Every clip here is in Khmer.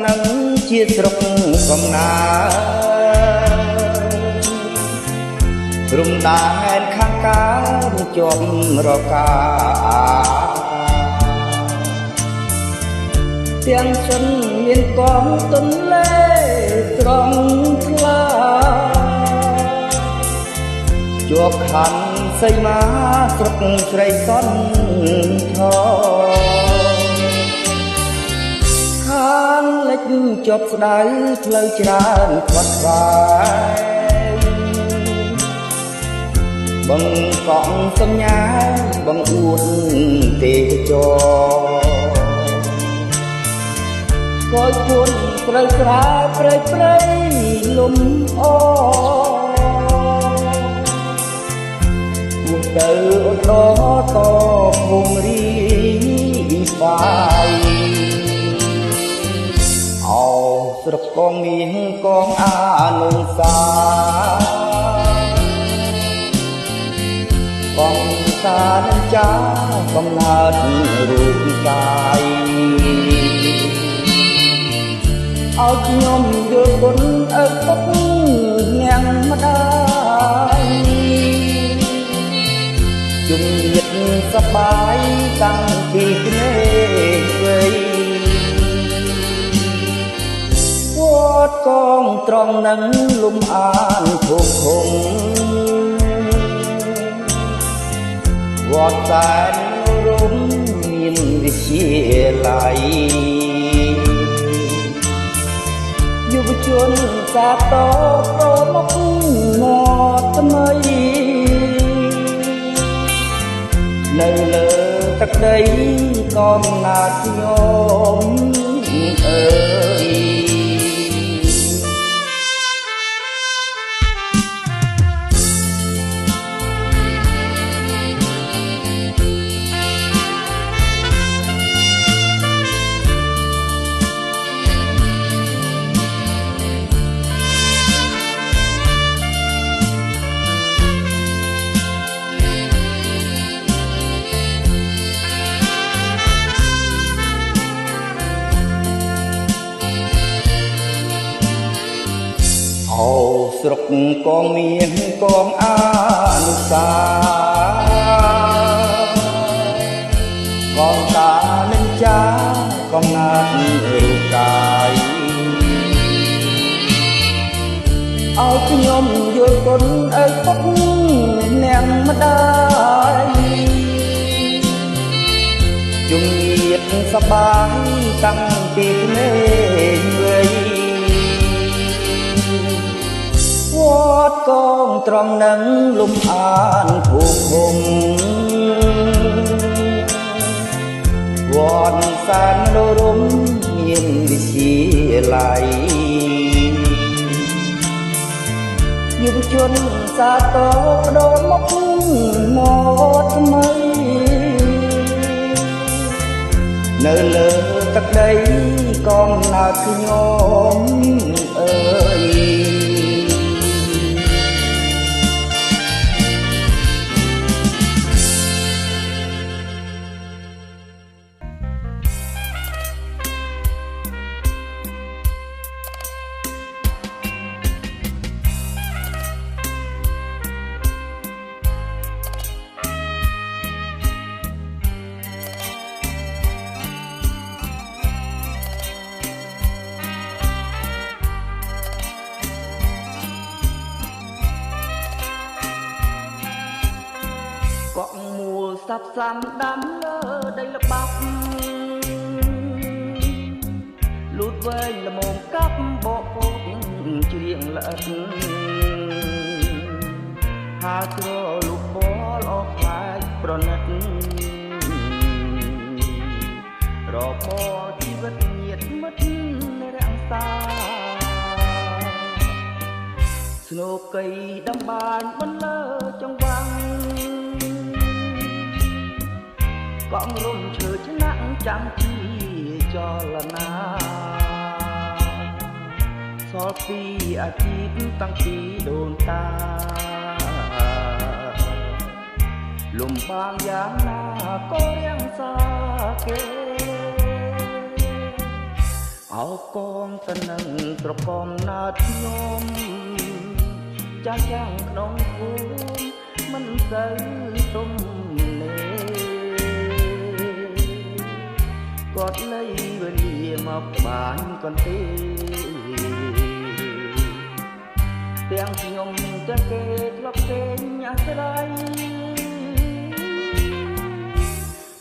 នឹងជាស្រុកកំណើតព្រំដែនខាងកើតជាប់រកាទាំងចិនមានកងទន្លេត្រង់ថ្លាជាប់ខណ្ឌសីមាស្រុកស្រីសនធខាងលិចជាប់ស្ដៅផ្លូវច្រើនខ្វាត់ខ្វាយបង្កង់សញ្ញាបង្អួតទេចរកយពួនព្រៃស្រែព្រៃព្រៃលំអមកទៅអត់តភូមិរីស្វាយអោស្រុកកងមានកងអានុសាកំសានឹងចាកំណើតរូបកាយឲ្យខ្ញុំយល់គុណឪពុកញ៉ាំម្ដាយជុំញាតសប្បាយតាំងពីក្មេងវ័យវត្តកងត្រង់នឹងលំអានភូមិឃុំវត្តតែនរំមានវិទ្យាល័យយុវជនសាទរប្រមកមកថ្មីនៅលើទឹកដីកំណើតខ្ញុំអើយអូស្រុកកងមានកងអានុសាកងតានឹងចាកំណើតរូបកាយឲ្យខ្ញុំយល់គុណឪពុកនាងម្ដាយជុំញាតសប្បាយតាំងពីក្មេងវ័យវត្តកងត្រង់នឹងលំអានភូមិឃុំវត្តសានរំមានវិទ្យាល័យយុវជនសាទរដល់មកមកថ្មីនៅលើទឹកដីកំណើតខ្ញុំអើយកក់មូលសាប់សាំដាំលើដីល្បាប់លូតវែងល្មមកាប់បកពោតជ្រៀងល្អិតហាស្រលុបបលអស់ខ្លាចប្រណិតរបបជីវិតញាតមិត្តរាំងសាស្នូកៃដំបានបន្លឺចង្វាំងកងរំឈើឆ្នាំចាំជាចលនាសល់ពីអាជីពតាំងពីដូនតាលំបាកយ៉ាងណាក៏រាំងសាគេអ អោកងតនឹងត្រកំណាត់ខ្ញុំចាស់ចាំងក្នុងភូមិមិនសូវទុំនេគាត់លៃវេលាមកបានកន្ទេទាំងខ្ញុំទាំងគេធ្លាប់គេញអាស្រ័យ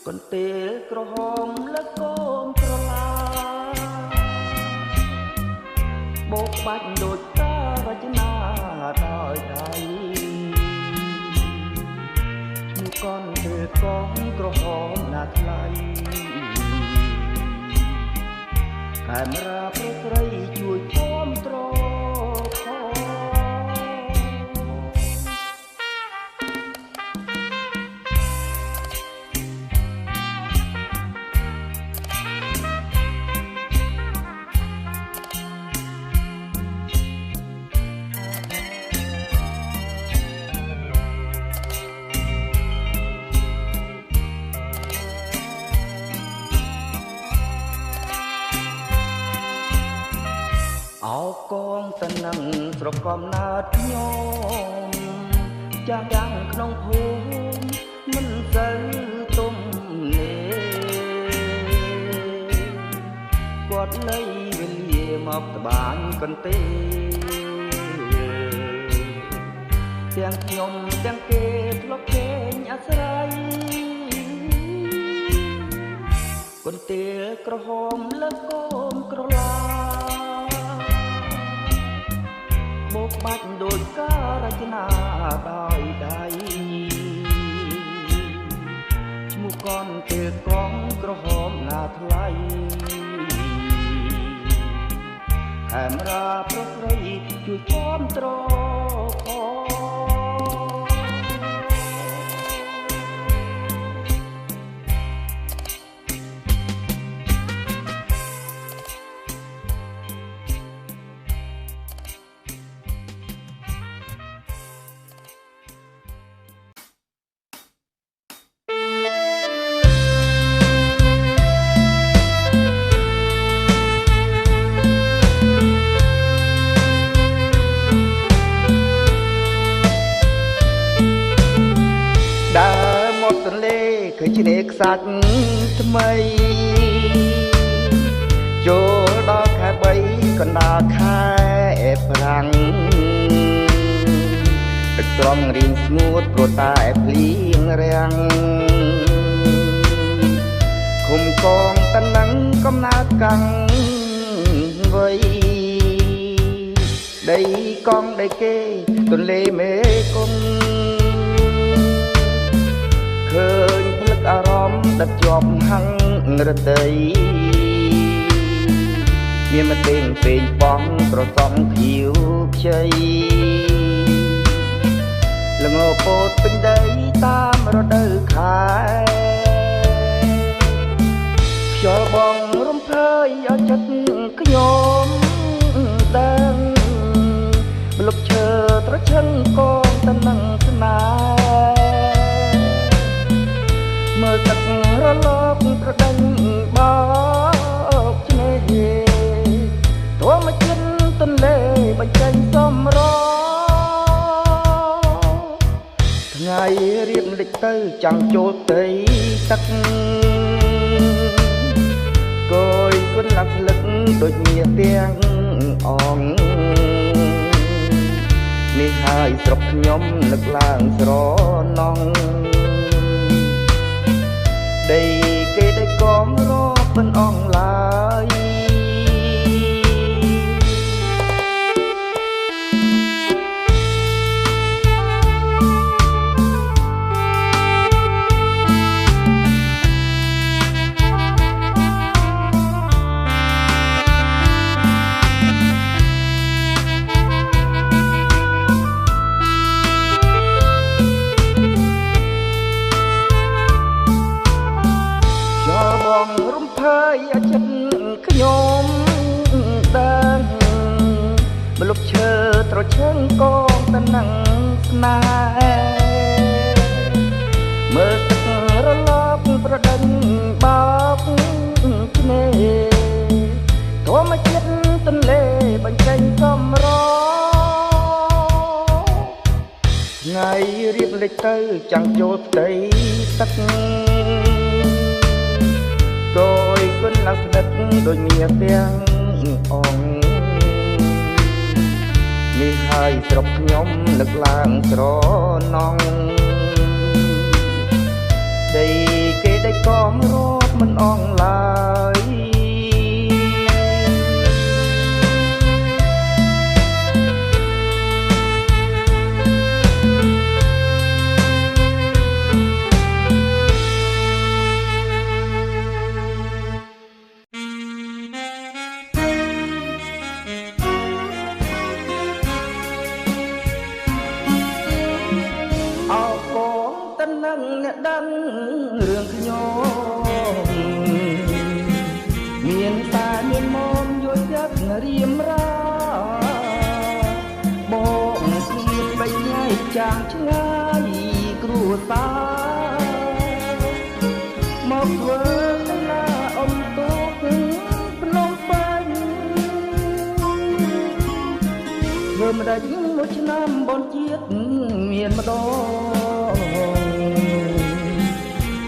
កន្ទេលក្រហមលើកូនក្រឡាបោកបាច់ដូចតារចនាដោយដៃឈ្មោះកន្ទេលកងក្រហមណាថ្លៃកាមេរ៉ាព្រៃស្រីជួយគាំទ្រអោកងតនឹងស្រកំណាត់ខ្ញុំចាំចាំងក្នុងភូមិមិនសូវទុំនេគាត់លៃវេលាមកត្បាញកន្ទេទាំងខ្ញុំទាំងគេធ្លាប់គេញអាស្រ័យកន្ទេលក្រហមលើកូនក្រឡាបោកបាច់ដូចការរចនាដោយដៃឈ្មោះកនទេលកងក្រហមណាថ្លៃកាមេរ៉ាប្រុសស្រីជួយគាំទ្រដើរមកទន្លេឃើញឆ្នេរខ្សាច់ថ្មីចូលដល់ខែ3កណ្ដាលខែប្រាំងទឹកត្រង់រៀងស្ងួតព្រោះតែភ្លៀងរាំងឃុំកងតនឹងកំណើតកាំងវ័យដីកងដីគេទន្លេមេគង្គឃើញភ្លឹកអារម្មណ៍ដិតជាប់ហឹងរតីមានមកទេងពេញប៉ងប្រសំខៀវខ្ចីល្ងពោតពេញដីតាមរដូវខែខ្យល់បងរំភើយឲ្យចិត្តខ្ញុំដឹងម្លប់ឈើត្រឈឹងកងតនឹងស្នេហ៍មើលទឹករលកប្រដេញបោកឆ្នេរធម្មជាតិទន្លេបញ្ចេញសម្រថ្ងៃរៀបលិចទៅចាំងចូលផ្ទៃទឹកគយគុណឡាក់លឹកដូចមានទាំងអងនេះហើយស្រុកខ្ញុំនឹកឡើងស្រណងដីគេได้កមរកមិនអងឡើយរំភើយឲ្យចិត្តខ្ញុំដឹងម្លប់ឈើត្រឈឹងកងតនឹងស្នេហ៍មើលទឹករលកប្រដេញបោកឆ្នេរធ មជាតិទន្លេបញ្ចេញកម្រថ្ងៃរៀបលេចទៅចាំងចូលផ្ទៃទឹកគយគុណឡើងស្និទ្ធដូចមាទាំងអង្គនេះហើយស្រុកខ្ញុំនឹកឡើងស្រណងដីគេដេកកងរាប់មិនអងឡើយនឹងអ្នកដឹងរឿងខ្ញុំមានតែមានមុំយល់ចិត្តរៀមរាបងស្ងៀមបីថ្ងៃចាស់ឆ្ងាយគ្រួសារមកធ្វើទៅណាអ៊ំទូភ្នំពេញធ្វើម្ដេចមួយឆ្នាំបនជាតិមានម្ដង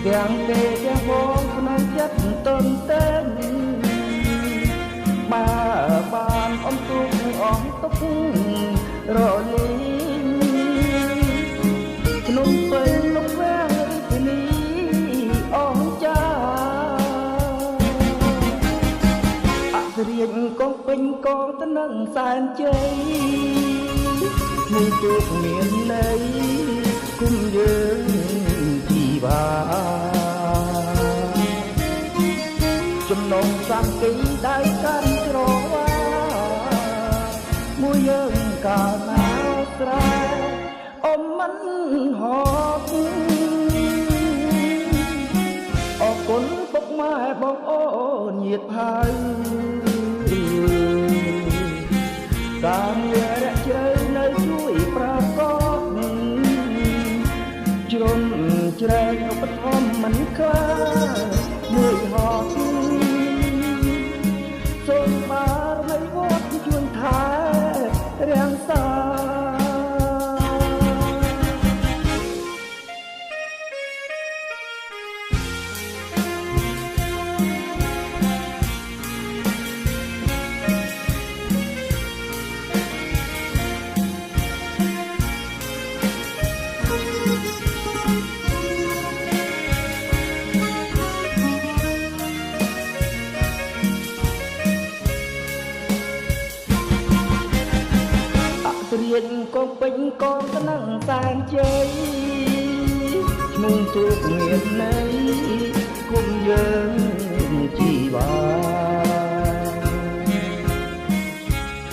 ទាំងទេទាំងបងក្នុងចិត្តតនតែនបានអមទុកអមទុករលីងក្នុងពេលលោកវាងរាជធានីអងចាអសរៀងកងពេញកងទៅនឹងសែនជ័យមួយទូកមានន័យគុំយើងជីវាចំណងសាមគ្គីដៃកាន់ច្រវាមួយយើងកាលណាស្រែអមមិនហត់អរគុណពុកម៉ែបងអូនញាតិផៅការងាររកជ្រៅនៅជួយប្រកបជ្រុំជ្រែងឧបត្ថម្ភមិនខ្លាចមួយហត់សូមបារមីវត្តជួយថែរាំងសារៀងកងពេញកងទៅនឹងសែនជ័យឈ្មោះទូកមានន័យគុំយើងជីវា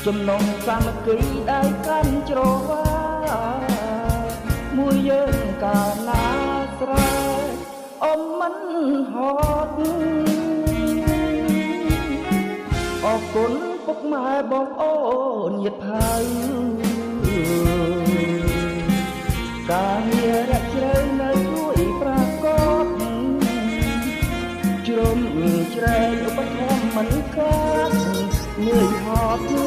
ចំណងសាមគ្គីដៃកាន់ច្រវាមួយយើងកាលណាស្រែអមមិនហត់អរគុណពុកម៉ែបងអូនញាតិផៅការងាររកជ្រៅនៅជួយប្រកបជ្រុំជ្រែងឧបត្ថម្ភមិនខាតនឿយហត់